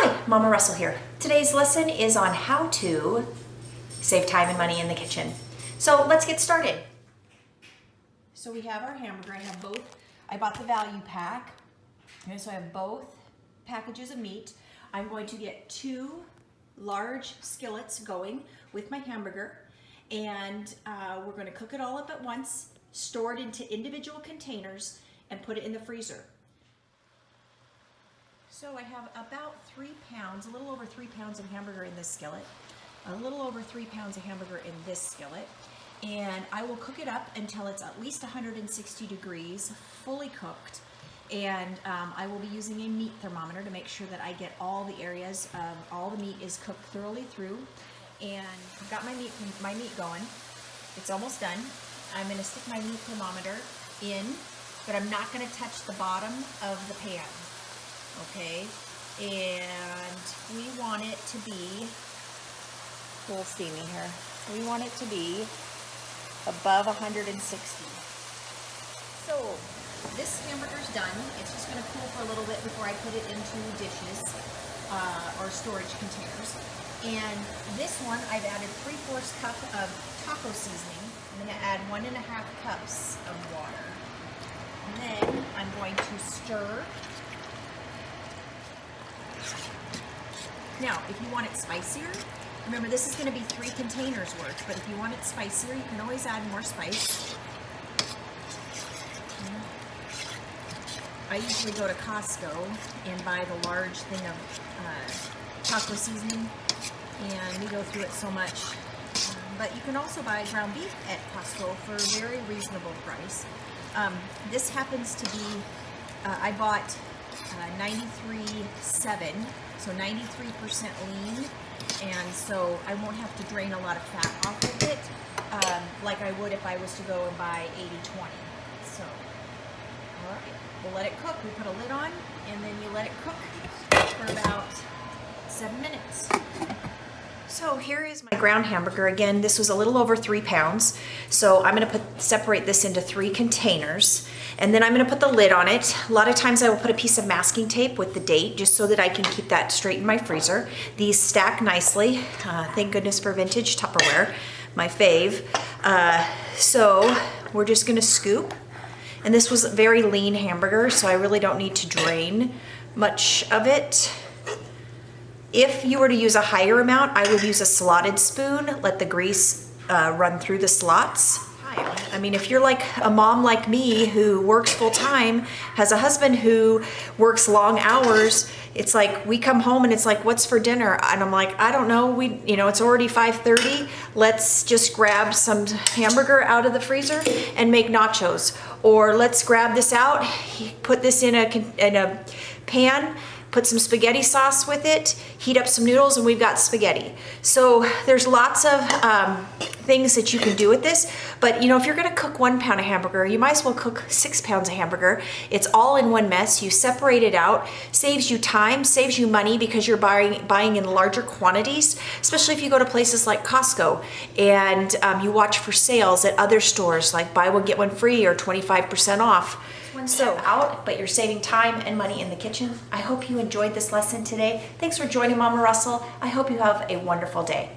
Hi, Mama Russell here. Today's lesson is on how to save time and money in the kitchen. So let's get started. So we have our hamburger. I bought the value pack. Okay, so I have both packages of meat. I'm going to get 2 large skillets going with my hamburger, and we're going to cook it all up at once, store it into individual containers, and put it in the freezer. So I have about 3 pounds, a little over 3 pounds of hamburger in this skillet, a little over 3 pounds of hamburger in this skillet, and I will cook it up until it's at least 160 degrees, fully cooked, and I will be using a meat thermometer to make sure that I get all the areas of all the meat is cooked thoroughly through. And I've got my meat going. It's almost done. I'm going to stick my meat thermometer in, but I'm not going to touch the bottom of the pan. Okay, and we want it to be a little steamy here. We want it to be above 160. So this hamburger's done. It's just going to cool for a little bit before I put it into dishes or storage containers. And this one, I've added 3/4 cup of taco seasoning. I'm going to add 1.5 cups of water. And then I'm going to stir. Now, if you want it spicier, remember this is going to be 3 containers worth, but if you want it spicier, you can always add more spice. I usually go to Costco and buy the large thing of taco seasoning, and we go through it so much. But you can also buy ground beef at Costco for a very reasonable price. This happens to be, I bought 93.7, so 93% lean, and so I won't have to drain a lot of fat off of it like I would if I was to go and buy 80/20. So, all right, we'll let it cook. We put a lid on, and then you let it cook for about 7 minutes. So here is my ground hamburger. Again, this was a little over 3 pounds. So I'm gonna separate this into 3 containers, and then I'm gonna put the lid on it. A lot of times I will put a piece of masking tape with the date just so that I can keep that straight in my freezer. These stack nicely. Thank goodness for vintage Tupperware, my fave. So we're just gonna scoop. And this was a very lean hamburger, so I really don't need to drain much of it. If you were to use a higher amount, I would use a slotted spoon, let the grease run through the slots. I mean, if you're like a mom like me who works full time, has a husband who works long hours, it's like we come home and it's like, what's for dinner? And I'm like, I don't know. It's already 5:30. Let's just grab some hamburger out of the freezer and make nachos. Or let's grab this out, put this in a pan, put some spaghetti sauce with it, heat up some noodles, and we've got spaghetti. So there's lots of things that you can do with this. But if you're gonna cook 1 pound of hamburger, you might as well cook 6 pounds of hamburger. It's all in one mess. You separate it out, saves you time, saves you money because you're buying in larger quantities, especially if you go to places like Costco and you watch for sales at other stores like buy one, get one free or 25% off. One step out, but you're saving time and money in the kitchen. I hope you enjoyed this lesson today. Thanks for joining Mama Russell. I hope you have a wonderful day.